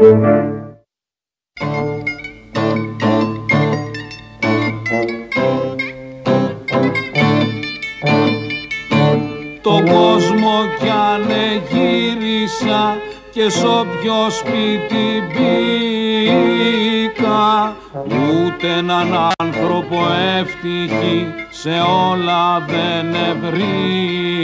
Το κόσμο κι αν γύρισα και σ' όποιο σπίτι μπήκα, ούτε έναν άνθρωπο ευτυχή σε όλα δεν βρήκα.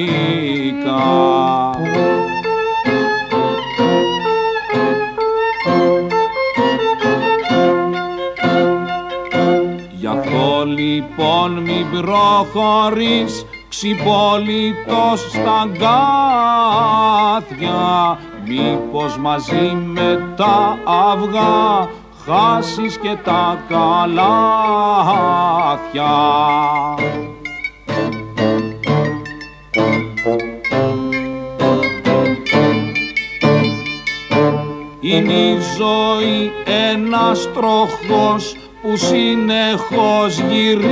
Γι' αυτό λοιπόν μην προχωρείς ξυπόλυτος στα αγκάθια, μήπως μαζί με τα αυγά χάσεις και τα καλάθια. Είναι η ζωή ένας τροχός που συνεχώς γυρίζει,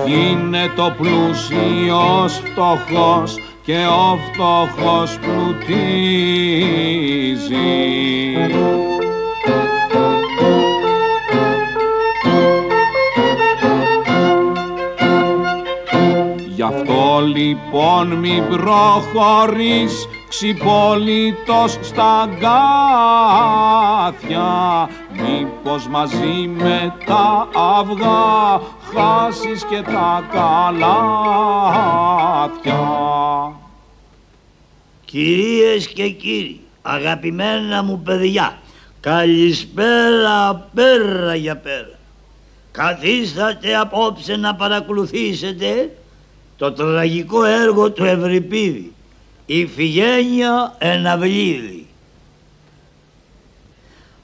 γίνεται ο πλούσιος φτωχός και ο φτωχός πλουτίζει. Γι' αυτό λοιπόν μην προχωρείς ξυπόλυτος στα αγκάθια, μήπως μαζί με τα αυγά χάσεις και τα καλάθια. Κυρίες και κύριοι, αγαπημένα μου παιδιά, καλησπέρα πέρα για πέρα. Καθίστατε απόψε να παρακολουθήσετε το τραγικό έργο του Ευρυπίδη, Ιφηγένεια Εναυλίδη.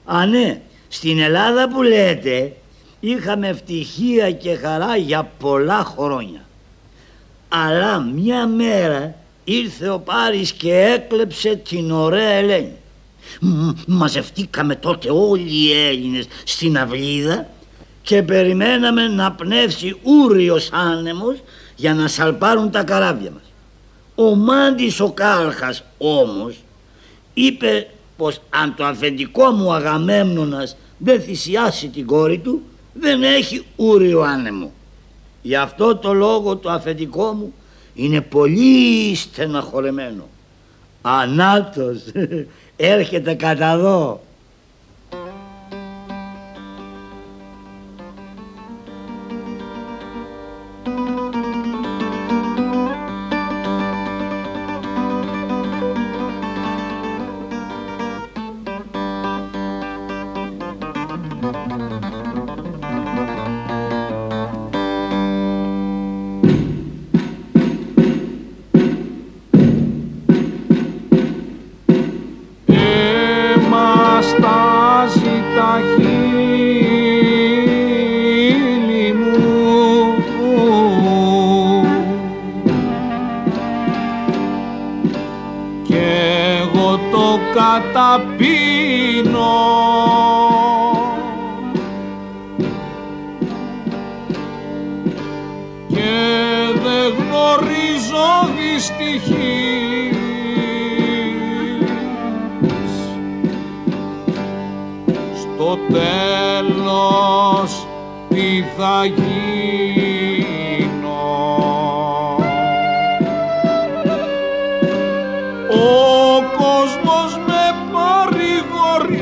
Α, ναι, στην Ελλάδα που λέτε είχαμε ευτυχία και χαρά για πολλά χρόνια. Αλλά μια μέρα ήρθε ο Πάρης και έκλεψε την ωραία Ελένη. Μαζευτήκαμε τότε όλοι οι Έλληνες στην αυλίδα και περιμέναμε να πνεύσει ούριος άνεμος για να σαλπάρουν τα καράβια μας. Ο Μάντης ο Κάρχας όμως είπε πως αν το αφεντικό μου Αγαμέμνονας δεν θυσιάσει την κόρη του, δεν έχει ούριο άνεμο. Γι' αυτό το λόγο το αφεντικό μου είναι πολύ στεναχωρεμένο. Ανάτος, έρχεται κατά δω. Καταπίνω και δεν γνωρίζω δυστυχής, στο τέλος τι θα γίνω. Ο κόσμος με παρηγορεί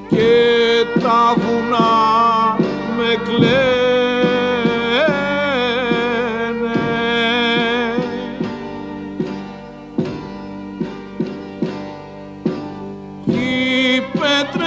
και τα βουνά με κλαίνε. Οι πέτρες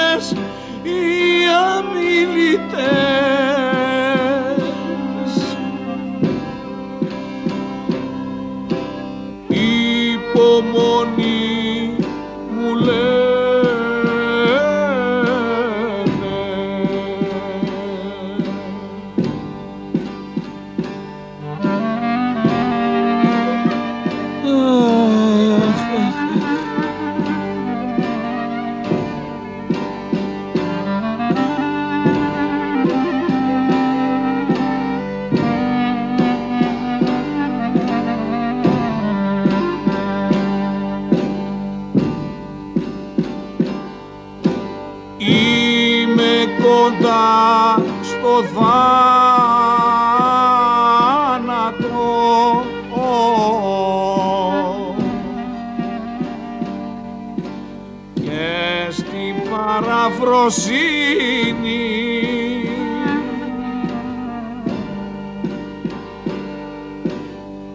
δικαιοσύνη.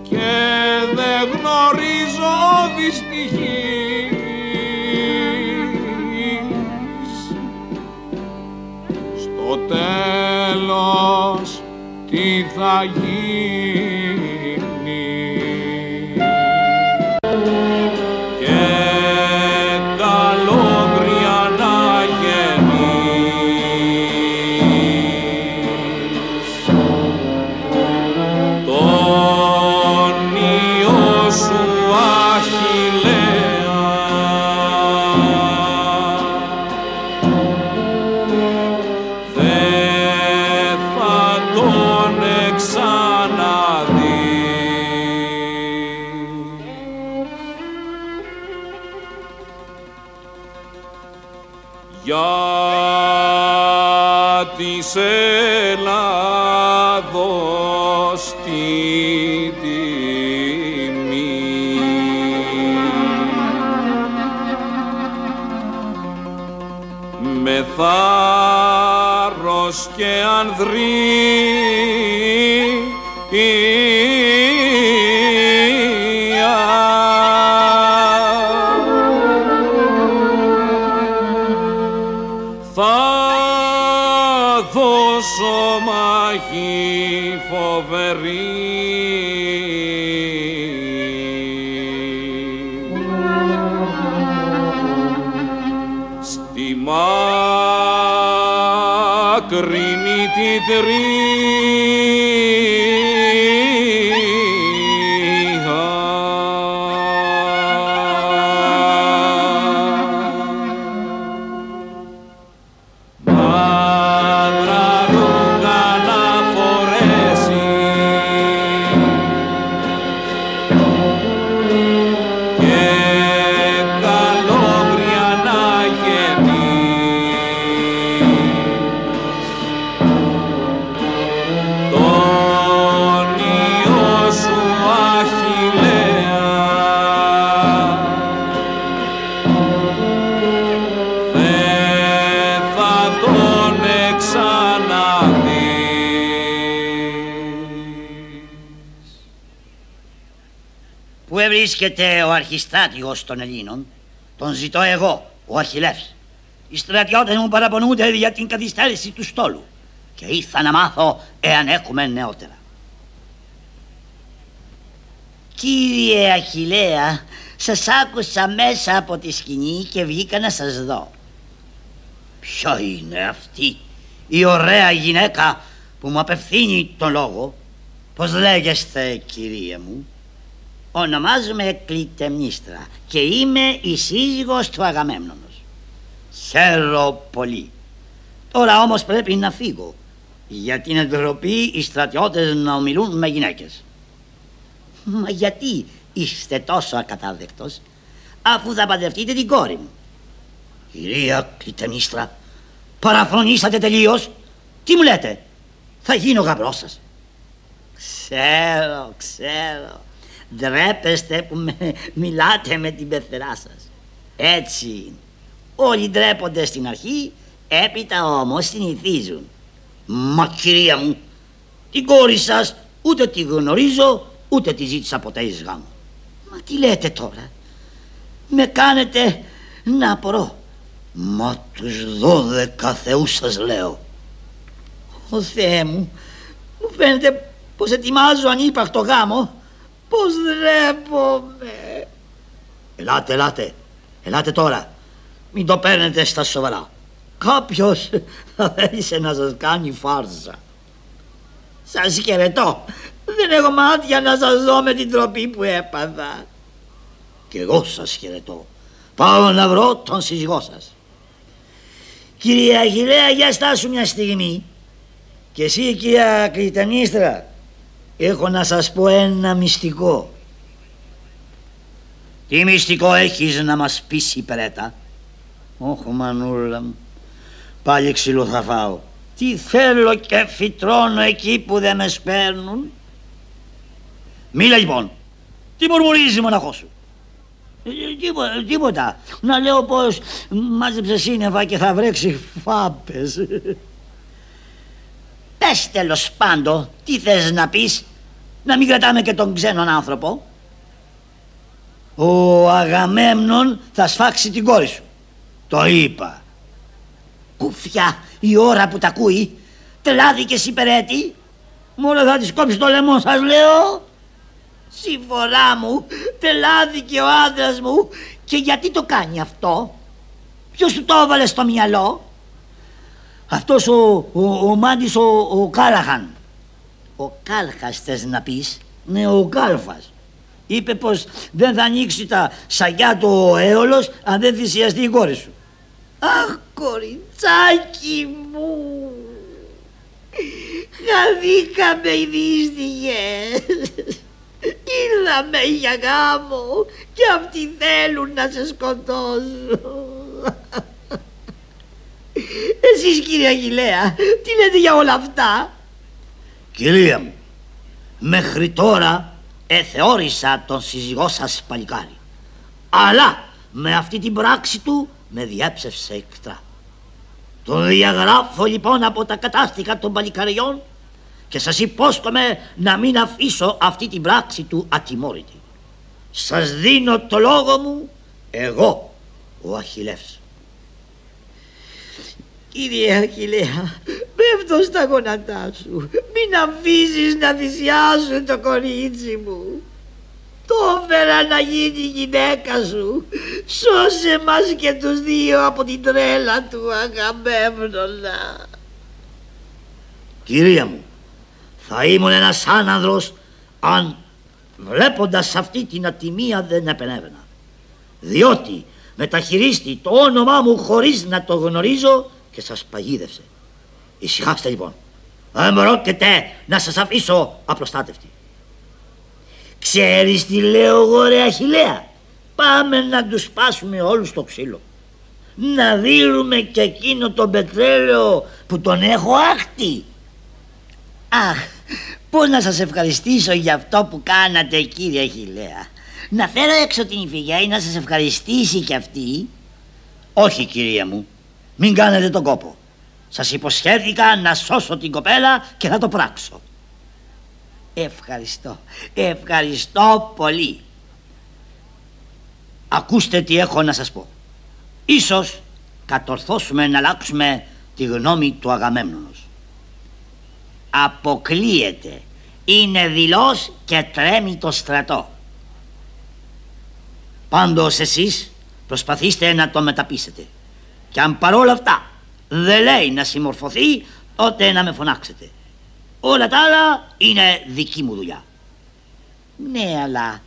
Και δεν γνωρίζω δυστυχής στο τέλος τι θα γίνει. Και καλόγρια να γεννείς τον ιό σου Αχιλλέα, δεν θα τον ξαναδείς. Για της Ελλάδος τη τιμή με θάρρος και ανδρεία θα δώσω μάχη φοβερή. Στη μακρινή τη Τρία μαύρα ρούχα να φορέσει και καλόγρια να γεννείς τον ιό σου Αχιλλέα, δεν θα τον ξαναδείς. Πού ευρίσκεται ο αρχιστράτηγος των Ελλήνων? Τον ζητώ εγώ, ο Αχιλλεύς. Οι στρατιώτες μου παραπονούνται για την καθυστέρηση του στόλου και ήρθα να μάθω εάν έχουμε νεότερα. Κύριε Αχιλλέα, σας άκουσα μέσα από τη σκηνή και βγήκα να σας δω. Ποια είναι αυτή η ωραία γυναίκα που μου απευθύνει τον λόγο? Πώς λέγεστε, κυρία μου? Ονομάζομαι Κλειτεμνίστρα και είμαι η σύζυγος του Αγαμέμνονος. Χαίρο πολύ. Τώρα όμως πρέπει να φύγω, γιατί είναι ντροπή οι στρατιώτες να ομιλούν με γυναίκες. Μα γιατί είστε τόσο ακατάδεκτος, αφού θα παντρευτείτε την κόρη μου? Κυρία Κλειτεμνίστρα, παραφρονήσατε τελείως. Τι μου λέτε? Θα γίνω γαμπρός σας. Ξέρω. Ντρέπεστε που μιλάτε με την πεθερά σας. Έτσι είναι. Όλοι ντρέπονται στην αρχή, έπειτα όμως συνηθίζουν. Μα κυρία μου, την κόρη σας ούτε τη γνωρίζω, ούτε τη ζήτησα ποτέ εις γάμο. Μα τι λέτε τώρα? Με κάνετε να απορώ. Μα τους 12 θεούς σας λέω. Ω Θεέ μου, μου φαίνεται πως ετοιμάζω ανύπαρκτο γάμο. Πως ντρέπομαι. Ελάτε τώρα. Μην το παίρνετε στα σοβαρά. Κάποιος θα θέλησε να σας κάνει φάρσα. Σας χαιρετώ. Δεν έχω μάτια να σας δω με την τροπή που έπαθα. Κι εγώ σας χαιρετώ. Πάω να βρω τον σύζυγό σας. Κυρία Αχιλλέα, για στάσου μια στιγμή. Και εσύ, κυρία Κλειτεμνίστρα, έχω να σας πω ένα μυστικό. Τι μυστικό έχεις να μας πεις, υπερέτα? Όχι, μανούλα μου, πάλι ξύλο θα φάω. Τι θέλω και φυτρώνω εκεί που δεν με σπέρνουν. Μίλα λοιπόν, τι μουρμουρίζει μοναχός σου? Τίποτα. Να λέω πως μάζεψε σύννεφα και θα βρέξει φάπες. Πες τέλος πάντων, τι θες να πεις? Να μην κρατάμε και τον ξένον άνθρωπο. Ο Αγαμέμνων θα σφάξει την κόρη σου. Το είπα. Κουφιά η ώρα που τα ακούει. Τελάδι και συμπερέτη. Μόνο θα της κόψει το λαιμό, σας λέω. Συμφορά μου, τελάθηκε ο άντρας μου. Και γιατί το κάνει αυτό? Ποιος του το έβαλε στο μυαλό? Αυτός ο Μάντης ο Κάλαχαν. Ο Κάλχας θες να πεις? Ναι, ο Κάλφας. Είπε πως δεν θα ανοίξει τα σαγιά του ο Έολος αν δεν θυσιαστεί η κόρη σου. Αχ, κοριτσάκι μου, χαθήκαμε οι δύστιχες. Ήρθαμε για γάμο και αυτοί θέλουν να σε σκοτώσουν. Εσείς κύριε Αχιλλέα, τι λέτε για όλα αυτά? Κυρία μου, μέχρι τώρα θεώρησα τον σύζυγό σας παλικάρι. Αλλά με αυτή την πράξη του με διέψευσε εκτρά. Τον διαγράφω λοιπόν από τα κατάστιχα των παλικαριών και σας υπόσχομαι να μην αφήσω αυτή την πράξη του ατιμόρυτη. Σας δίνω το λόγο μου, εγώ ο Αχιλλεύς. Κύριε Αχιλλέα, πέφτω στα γόνατά σου. Μην αφήσεις να θυσιάσουν το κορίτσι μου. Το έφερα να γίνει γυναίκα σου. Σώσε μας και τους δύο από την τρέλα του Αγαμέμνονα. Κυρία μου, θα ήμουν ένας άνανδρος αν βλέποντας αυτή την ατιμία δεν επενέβαινα. Διότι μεταχειρίστη το όνομά μου χωρίς να το γνωρίζω και σας παγίδευσε. Ησυχάστε λοιπόν. Δεν πρόκειται να σας αφήσω απροστάτευτη. Ξέρεις τι λέω εγώ ρε Αχιλλέα? Πάμε να τους σπάσουμε όλους το ξύλο. Να δίνουμε και εκείνο το πετρέλαιο που τον έχω άχτη. Αχ, πώς να σας ευχαριστήσω για αυτό που κάνατε κύριε Αχιλλέα. Να φέρω έξω την Ιφηγένεια να σας ευχαριστήσει κι αυτή? Όχι κυρία μου, μην κάνετε τον κόπο. Σας υποσχέθηκα να σώσω την κοπέλα και θα το πράξω. Ευχαριστώ πολύ. Ακούστε τι έχω να σας πω. Ίσως κατορθώσουμε να αλλάξουμε τη γνώμη του Αγαμέμνονος. Αποκλείεται. Είναι δειλός και τρέμει το στρατό. Πάντως εσείς προσπαθήστε να το μεταπείσετε. Και αν παρόλα αυτά δεν λέει να συμμορφωθεί, τότε να με φωνάξετε. Όλα τα άλλα είναι δική μου δουλειά. Ναι, αλλά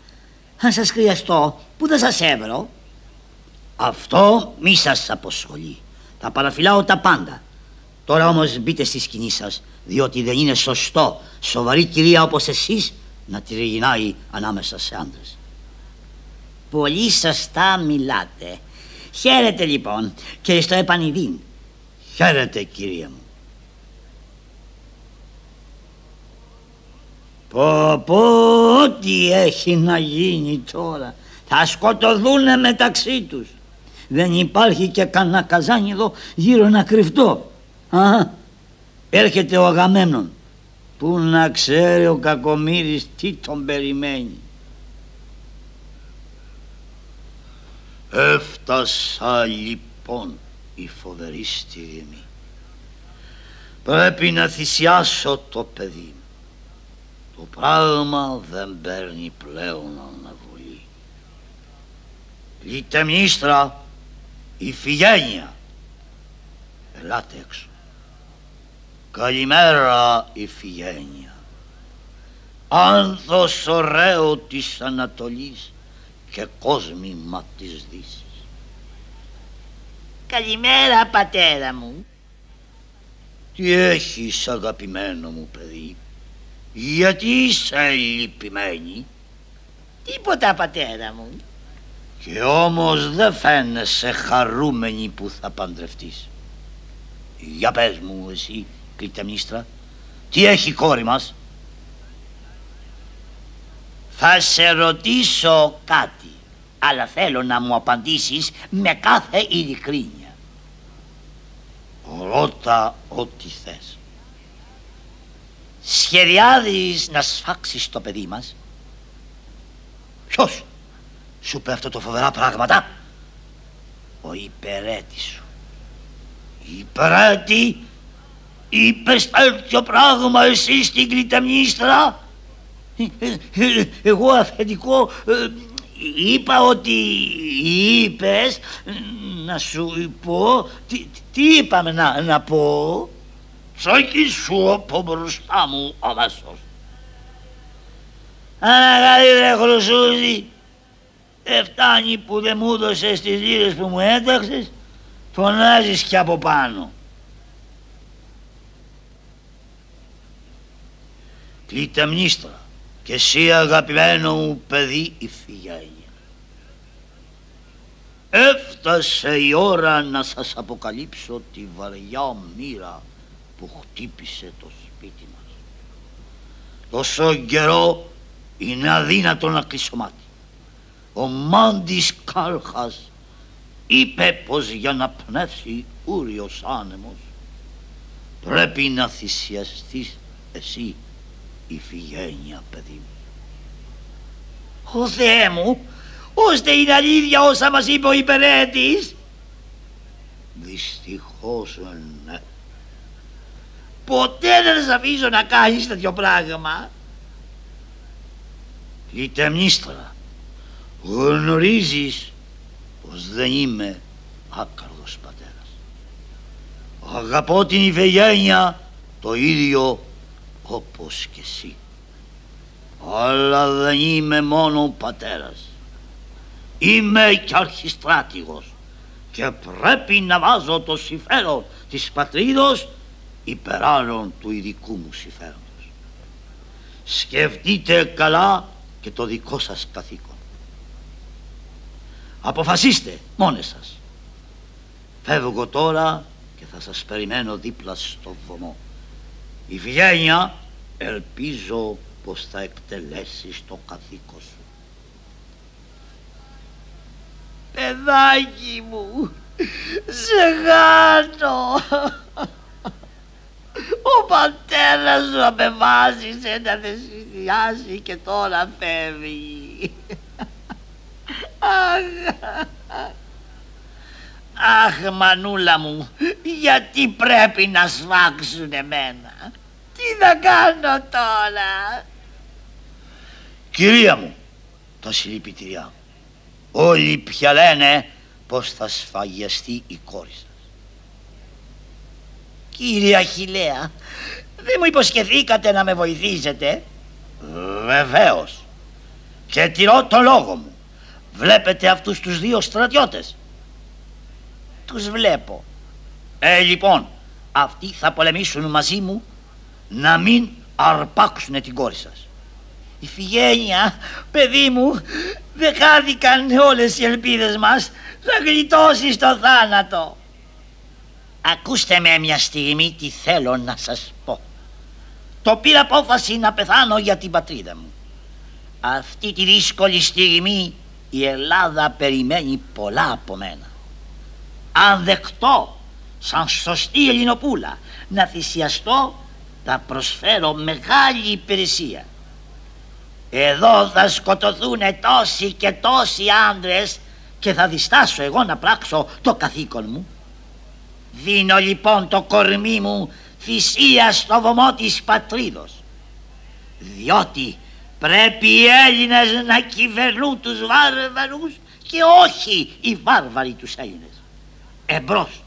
αν σας χρειαστώ, πού θα σας έβρω? Αυτό μη σας αποσχολεί. Θα παραφυλάω τα πάντα. Τώρα όμως μπείτε στη σκηνή σας, διότι δεν είναι σωστό σοβαρή κυρία όπως εσείς να τριγυρνάει ανάμεσα σε άντρες. Πολύ σωστά μιλάτε. Χαίρετε λοιπόν και στο επανειδήν. Χαίρετε κυρία μου. Πω, τι έχει να γίνει τώρα. Θα σκοτωθούνε μεταξύ τους. Δεν υπάρχει και κανένα καζάνιδο γύρω να κρυφτώ. Έρχεται ο Αγαμέμνων. Πού να ξέρει ο κακομοίρης τι τον περιμένει. Έφτασα λοιπόν η φοβερή στιγμή. Πρέπει να θυσιάσω το παιδί μου. Το πράγμα δεν παίρνει πλέον αναβολή. Λιτεμνίστρα, Ιφηγένεια, ελάτε έξω. Καλημέρα Ιφηγένεια. Άνθος ωραίο της Ανατολής και κόσμημα της Δύσης. Καλημέρα πατέρα μου. Τι έχεις αγαπημένο μου παιδί? Γιατί είσαι λυπημένη? Τίποτα πατέρα μου. Και όμως δεν φαίνεσαι χαρούμενη που θα παντρευτείς. Για πες μου εσύ Κλητεμνίστρα, τι έχει η κόρη μας? Θα σε ρωτήσω κάτι. αλλά θέλω να μου απαντήσεις με κάθε ειλικρίνεια. Ρώτα ό,τι θες. Σχεδιάζεις να σφάξεις το παιδί μας? Ποιος σου είπε αυτό το φοβερά πράγματα? Ο υπερέτης σου. Υπερέτη, είπες τέτοιο πράγμα εσύ στην Κλειτεμνίστρα? Εγώ αφεντικό είπα ότι είπες να σου πω. Τι είπαμε να πω? Τσάκι σου από μπροστά μου αμέσως. Αναγάλη ρε Χρυσούδη, φτάνει που δεν μου έδωσες τις λίρες που μου έταξες, φωνάζεις κι από πάνω. Κλειτεμνίστρα, και εσύ αγαπημένο μου παιδί Ιφηγένεια, έφτασε η ώρα να σας αποκαλύψω τη βαριά μοίρα που χτύπησε το σπίτι μας. Τόσο καιρό είναι αδύνατο να κλείσω μάτι. Ο Μάντης Κάλχας είπε πως για να πνεύσει ούριος άνεμος πρέπει να θυσιαστείς εσύ, Ιφηγένεια, παιδί μου. Ο Θεέ μου, ώστε είναι αλήθεια όσα μας είπε ο υπερέτης? Δυστυχώς ναι. Ποτέ δεν θα αφήσω να κάνεις τέτοιο πράγμα. Κλειτεμνίστρα, γνωρίζεις πως δεν είμαι άκαρδος πατέρας. Αγαπώ την Ιφηγένεια το ίδιο όπως και εσύ. Αλλά δεν είμαι μόνο πατέρας. Είμαι κι αρχιστράτηγος και πρέπει να βάζω το συμφέρον της πατρίδος υπεράλλον του ειδικού μου συμφέροντος. Σκεφτείτε καλά και το δικό σας καθήκον. Αποφασίστε μόνες σας. Φεύγω τώρα και θα σας περιμένω δίπλα στο βωμό. Ιφηγένεια, ελπίζω πως θα εκτελέσεις το καθήκον σου. Παιδάκι μου, σε χάνω. Ο πατέρας σου απεβάζησε να θυσιάσει και τώρα φεύγει. Αχ, μανούλα μου, γιατί πρέπει να σφάξουν εμένα? Τι θα κάνω τώρα? Κυρία μου, τα συλληπιτήριά μου. Όλοι πια λένε πως θα σφαγιαστεί η κόρη σας. Κύριε Αχιλλέα, δεν μου υποσχεθήκατε να με βοηθήσετε? Βεβαίως. Και τηρώ το λόγο μου. Βλέπετε αυτούς τους δύο στρατιώτες? Τους βλέπω. Λοιπόν, αυτοί θα πολεμήσουν μαζί μου να μην αρπάξουν την κόρη σας. Ιφηγένεια, παιδί μου, δεν χάθηκαν όλες οι ελπίδες μας. Θα γλιτώσεις το θάνατο. Ακούστε με μια στιγμή τι θέλω να σας πω. Το πήρα απόφαση να πεθάνω για την πατρίδα μου. Αυτή τη δύσκολη στιγμή η Ελλάδα περιμένει πολλά από μένα. Αν δεχτώ σαν σωστή Ελληνοπούλα να θυσιαστώ, θα προσφέρω μεγάλη υπηρεσία. Εδώ θα σκοτωθούν τόσοι και τόσοι άντρες και θα διστάσω εγώ να πράξω το καθήκον μου. Δίνω λοιπόν το κορμί μου θυσία στο βωμό της πατρίδος, διότι πρέπει οι Έλληνες να κυβερνούν τους βάρβαρους και όχι οι βάρβαροι τους Έλληνες. Εμπρός,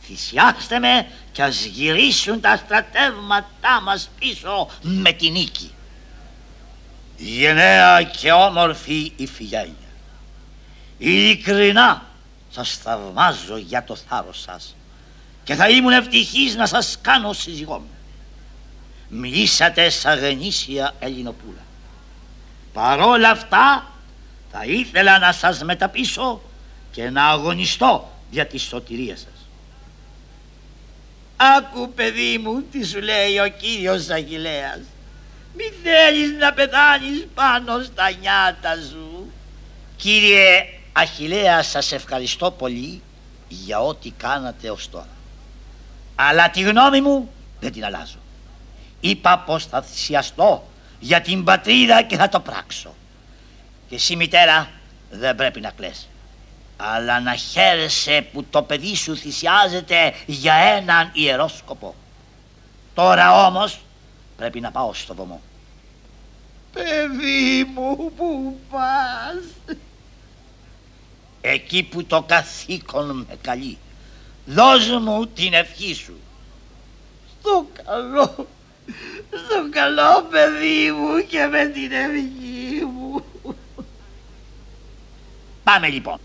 θυσιάστε με και ας γυρίσουν τα στρατεύματά μας πίσω με τη νίκη. Γενναία και όμορφη Ιφηγένεια, ειλικρινά σας θαυμάζω για το θάρρος σας και θα ήμουν ευτυχής να σας κάνω σύζυγό μου. Μιλήσατε σαν γνήσια Ελληνοπούλα. Παρόλα αυτά θα ήθελα να σας μεταπίσω και να αγωνιστώ για τη σωτηρία σας. Άκου, παιδί μου, τι σου λέει ο κύριος Αχιλλέας. Μη θέλεις να πεθάνεις πάνω στα νιάτα σου. Κύριε, Αχιλλέα, σας ευχαριστώ πολύ για ό,τι κάνατε ως τώρα. Αλλά τη γνώμη μου δεν την αλλάζω. Είπα πως θα θυσιαστώ για την πατρίδα και θα το πράξω. Και εσύ, μητέρα, δεν πρέπει να κλαις, αλλά να χαίρεσαι που το παιδί σου θυσιάζεται για έναν ιερό σκοπό. Τώρα όμως πρέπει να πάω στο βωμό. Παιδί μου, πού πας? Εκεί που το καθήκον με καλεί. Δώσ' μου την ευχή σου. Στο καλό παιδί μου και με την ευχή μου. Πάμε λοιπόν.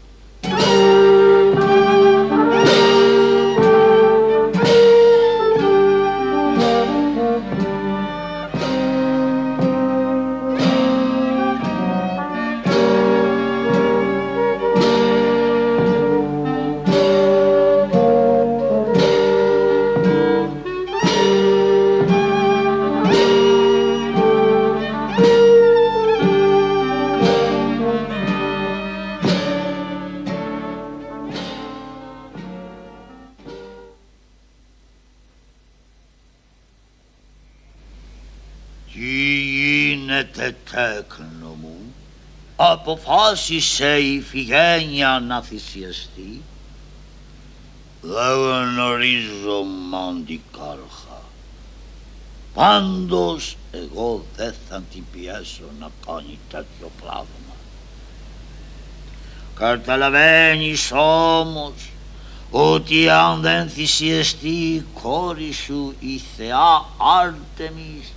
Τέκνο μου, αποφάσισε η Ιφηγένεια να θυσιαστεί. Δεν γνωρίζω, Μαντικάλχα. Πάντως εγώ δεν θα την πιέσω να κάνει τέτοιο πράγμα. Καταλαβαίνεις όμως ότι αν δεν θυσιαστεί η κόρη σου η θεά Άρτεμις,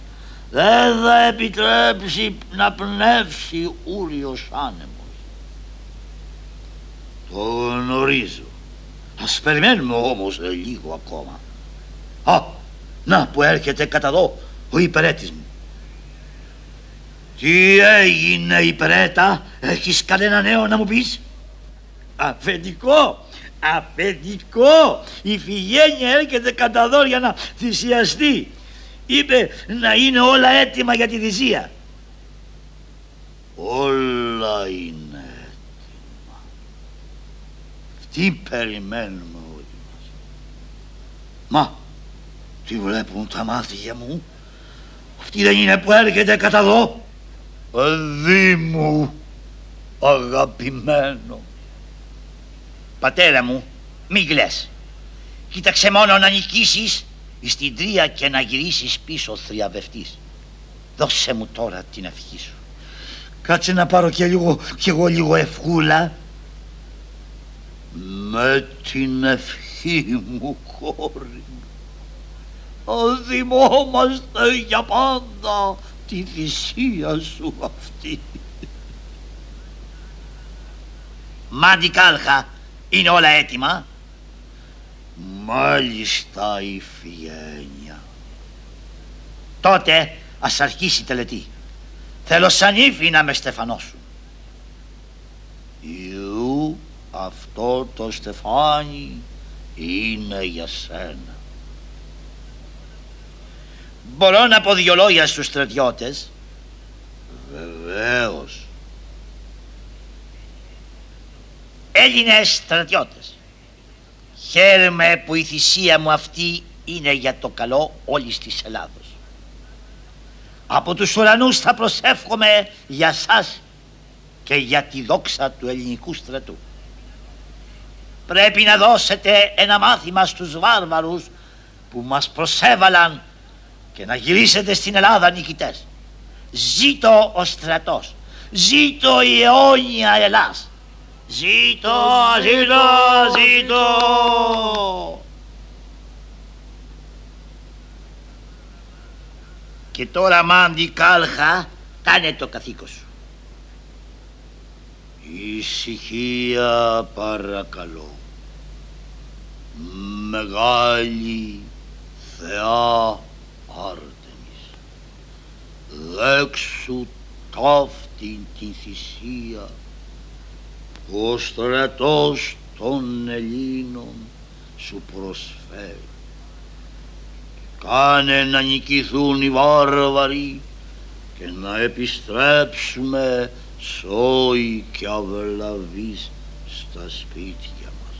δεν θα επιτρέψει να πνεύσει ούριος άνεμος. Το γνωρίζω. Ας περιμένουμε όμως λίγο ακόμα. Να που έρχεται κατά εδώ ο υπερέτης μου. Τι έγινε, υπερέτα? Έχεις κανένα νέο να μου πεις? Αφεντικό, η Ιφηγένεια έρχεται κατά εδώ για να θυσιαστεί. Είπε να είναι όλα έτοιμα για τη θυσία. Όλα είναι έτοιμα. Τι περιμένουμε όλοι μας? Μα, τι βλέπουν τα μάτια μου? Αυτή δεν είναι που έρχεται κατά εδώ? Παιδί μου, αγαπημένο. Πατέρα μου, μην κλαις. Κοίταξε μόνο να νικήσεις στην Τρία και να γυρίσεις πίσω θριαβευτής. Δώσε μου τώρα την ευχή σου. Κάτσε να πάρω κι εγώ λίγο ευχούλα. Με την ευχή μου, κόρη μου, θα θυμόμαστε για πάντα τη θυσία σου αυτή. Μαντικάλχα, είναι όλα έτοιμα? Μάλιστα, Ιφηγένεια. Τότε ας αρχίσει η τελετή. Θέλω σαν ύφη να με στεφανώσουν. Ιού, αυτό το στεφάνι είναι για σένα. Μπορώ να πω δυο λόγια στους στρατιώτες? Βεβαίως. Έλληνες στρατιώτες, χαίρομαι που η θυσία μου αυτή είναι για το καλό όλης της Ελλάδος. Από τους ουρανούς θα προσεύχομαι για σας και για τη δόξα του ελληνικού στρατού. Πρέπει να δώσετε ένα μάθημα στους βάρβαρους που μας προσέβαλαν και να γυρίσετε στην Ελλάδα νικητές. Ζήτω ο στρατός, ζήτω η αιώνια Ελλάς. Ζήτω, ζήτω, ζήτω. Και τώρα, Μαντικάλχα, κάνε το καθήκον σου. Ησυχία παρακαλώ. Μεγάλη θεά Άρτεμις, δέξου ταύτην την θυσία ο στρατός των Ελλήνων σου προσφέρει. Κάνε να νικηθούν οι βάρβαροι και να επιστρέψουμε σόοι και αυλαβείς στα σπίτια μας.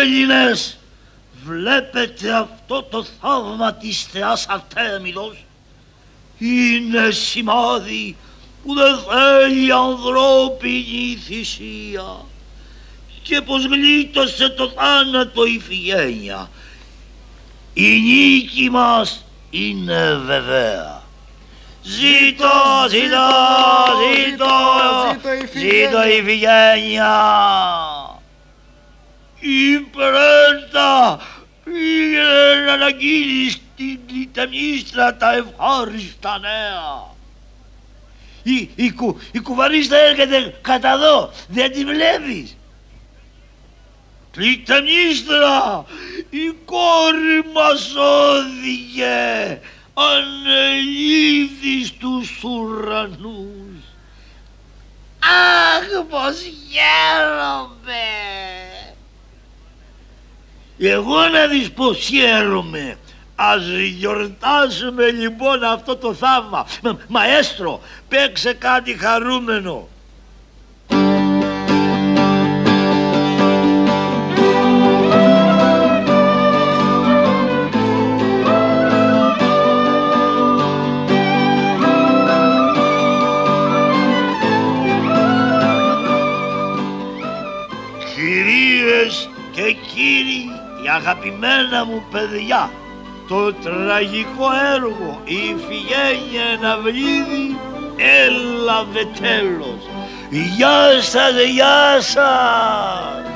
Έλληνες, βλέπετε αυτό το θαύμα της θεάς Αρτέμιδος? Είναι σημάδι που δεν θέλει ανθρώπινη θυσία και πως γλίτωσε το θάνατο η Ιφηγένεια. Η νίκη μας είναι βεβαία. Ζήτω, ζήτω, ζήτω, ζήτω η Ιφηγένεια. Η πρέτα πήγε να αναγγείλει στην Κλειτεμνίστρα τα ευχάριστα νέα. Η κουβαρίστα έρχεται κατά εδώ, δεν τη βλέπεις? Κλειτεμνίστρα, η κόρη μας όδηγε, ανελήφθη στους ουρανούς. Αχ, πως χαίρομαι! Εγώ να δεις πως χαίρομαι. Ας γιορτάσουμε λοιπόν αυτό το θαύμα. Μαέστρο, παίξε κάτι χαρούμενο. Κυρίες και κύριοι, η αγαπημένα μου παιδιά, το τραγικό έργο «Η Ιφηγένεια Εναυρίδη» έλαβε τέλος. Γεια σας, γεια σας!